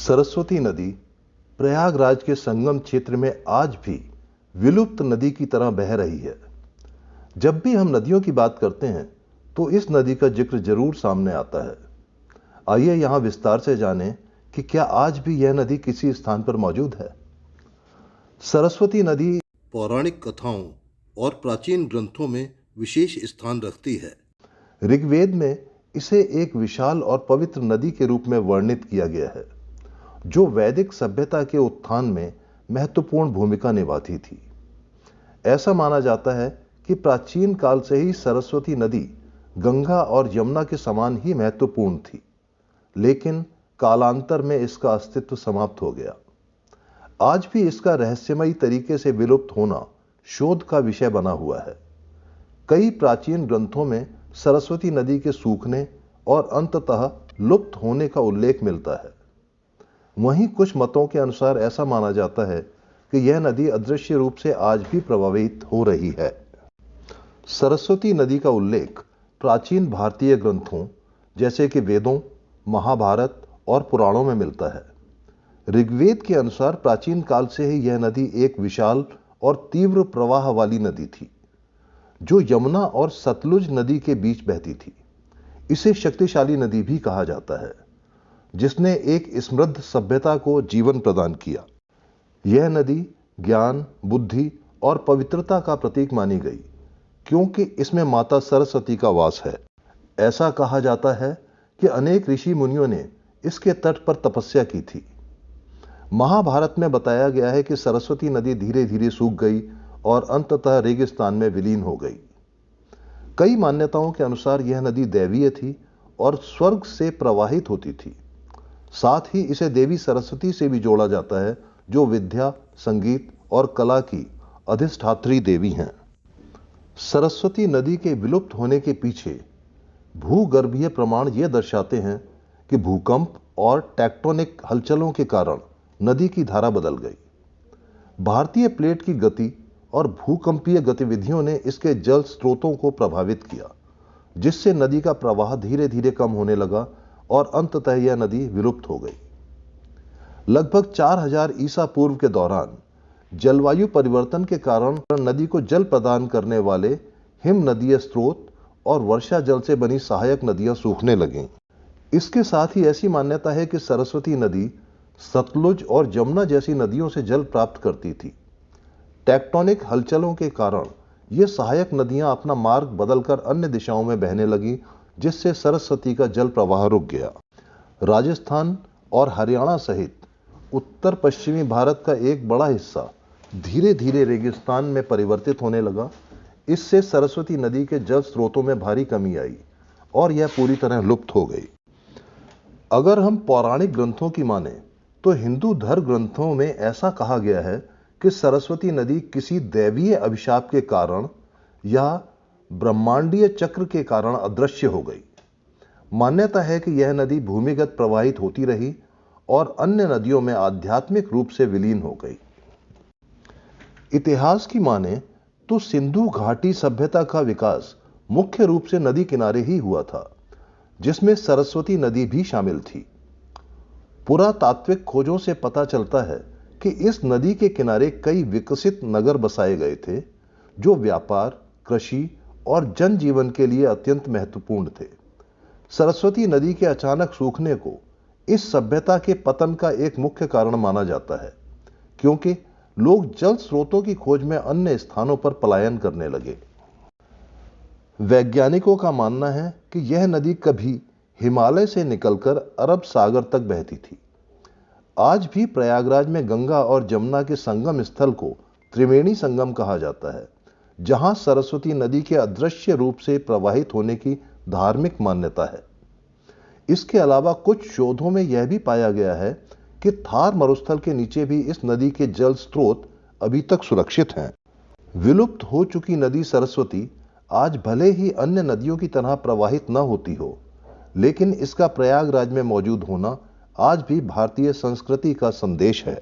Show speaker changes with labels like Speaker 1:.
Speaker 1: सरस्वती नदी प्रयागराज के संगम क्षेत्र में आज भी विलुप्त नदी की तरह बह रही है। जब भी हम नदियों की बात करते हैं तो इस नदी का जिक्र जरूर सामने आता है। आइए यहां विस्तार से जानें कि क्या आज भी यह नदी किसी स्थान पर मौजूद है। सरस्वती नदी पौराणिक कथाओं और प्राचीन ग्रंथों में विशेष स्थान रखती है। ऋग्वेद में इसे एक विशाल और पवित्र नदी के रूप में वर्णित किया गया है, जो वैदिक सभ्यता के उत्थान में महत्वपूर्ण भूमिका निभाती थी। ऐसा माना जाता है कि प्राचीन काल से ही सरस्वती नदी गंगा और यमुना के समान ही महत्वपूर्ण थी, लेकिन कालांतर में इसका अस्तित्व समाप्त हो गया। आज भी इसका रहस्यमयी तरीके से विलुप्त होना शोध का विषय बना हुआ है। कई प्राचीन ग्रंथों में सरस्वती नदी के सूखने और अंततः लुप्त होने का उल्लेख मिलता है। वहीं कुछ मतों के अनुसार ऐसा माना जाता है कि यह नदी अदृश्य रूप से आज भी प्रवाहित हो रही है। सरस्वती नदी का उल्लेख प्राचीन भारतीय ग्रंथों जैसे कि वेदों, महाभारत और पुराणों में मिलता है। ऋग्वेद के अनुसार प्राचीन काल से ही यह नदी एक विशाल और तीव्र प्रवाह वाली नदी थी, जो यमुना और सतलुज नदी के बीच बहती थी। इसे शक्तिशाली नदी भी कहा जाता है, जिसने एक समृद्ध सभ्यता को जीवन प्रदान किया। यह नदी ज्ञान, बुद्धि और पवित्रता का प्रतीक मानी गई, क्योंकि इसमें माता सरस्वती का वास है। ऐसा कहा जाता है कि अनेक ऋषि मुनियों ने इसके तट पर तपस्या की थी। महाभारत में बताया गया है कि सरस्वती नदी धीरे धीरे सूख गई और अंततः रेगिस्तान में विलीन हो गई। कई मान्यताओं के अनुसार यह नदी दैवीय थी और स्वर्ग से प्रवाहित होती थी। साथ ही इसे देवी सरस्वती से भी जोड़ा जाता है, जो विद्या, संगीत और कला की अधिष्ठात्री देवी हैं। सरस्वती नदी के विलुप्त होने के पीछे भूगर्भीय प्रमाण यह दर्शाते हैं कि भूकंप और टेक्टोनिक हलचलों के कारण नदी की धारा बदल गई। भारतीय प्लेट की गति और भूकंपीय गतिविधियों ने इसके जल स्रोतों को प्रभावित किया, जिससे नदी का प्रवाह धीरे धीरे कम होने लगा और अंततः यह नदी विलुप्त हो गई। लगभग 4000 ईसा पूर्व के दौरान जलवायु परिवर्तन के कारण नदी को जल प्रदान करने वाले हिम नदीय स्रोत और वर्षा जल से बनी सहायक नदियां सूखने लगीं। इसके साथ ही ऐसी मान्यता है कि सरस्वती नदी सतलुज और यमुना जैसी नदियों से जल प्राप्त करती थी। टेक्टोनिक हलचलों के कारण ये सहायक नदियां अपना मार्ग बदलकर अन्य दिशाओं में बहने लगी, जिससे सरस्वती का जल प्रवाह रुक गया। राजस्थान और हरियाणा सहित उत्तर पश्चिमी भारत का एक बड़ा हिस्सा धीरे धीरे रेगिस्तान में परिवर्तित होने लगा। इससे सरस्वती नदी के जल स्रोतों में भारी कमी आई और यह पूरी तरह लुप्त हो गई। अगर हम पौराणिक ग्रंथों की माने तो हिंदू धर्म ग्रंथों में ऐसा कहा गया है कि सरस्वती नदी किसी दैवीय अभिशाप के कारण या ब्रह्मांडीय चक्र के कारण अदृश्य हो गई। मान्यता है कि यह नदी भूमिगत प्रवाहित होती रही और अन्य नदियों में आध्यात्मिक रूप से विलीन हो गई। इतिहास की माने तो सिंधु घाटी सभ्यता का विकास मुख्य रूप से नदी किनारे ही हुआ था, जिसमें सरस्वती नदी भी शामिल थी। पुरातात्विक खोजों से पता चलता है कि इस नदी के किनारे कई विकसित नगर बसाए गए थे, जो व्यापार, कृषि और जनजीवन के लिए अत्यंत महत्वपूर्ण थे। सरस्वती नदी के अचानक सूखने को इस सभ्यता के पतन का एक मुख्य कारण माना जाता है, क्योंकि लोग जल स्रोतों की खोज में अन्य स्थानों पर पलायन करने लगे। वैज्ञानिकों का मानना है कि यह नदी कभी हिमालय से निकलकर अरब सागर तक बहती थी। आज भी प्रयागराज में गंगा और यमुना के संगम स्थल को त्रिवेणी संगम कहा जाता है, जहां सरस्वती नदी के अदृश्य रूप से प्रवाहित होने की धार्मिक मान्यता है। इसके अलावा कुछ शोधों में यह भी पाया गया है कि थार मरुस्थल के नीचे भी इस नदी के जल स्रोत अभी तक सुरक्षित हैं। विलुप्त हो चुकी नदी सरस्वती आज भले ही अन्य नदियों की तरह प्रवाहित न होती हो, लेकिन इसका प्रयागराज में मौजूद होना आज भी भारतीय संस्कृति का संदेश है।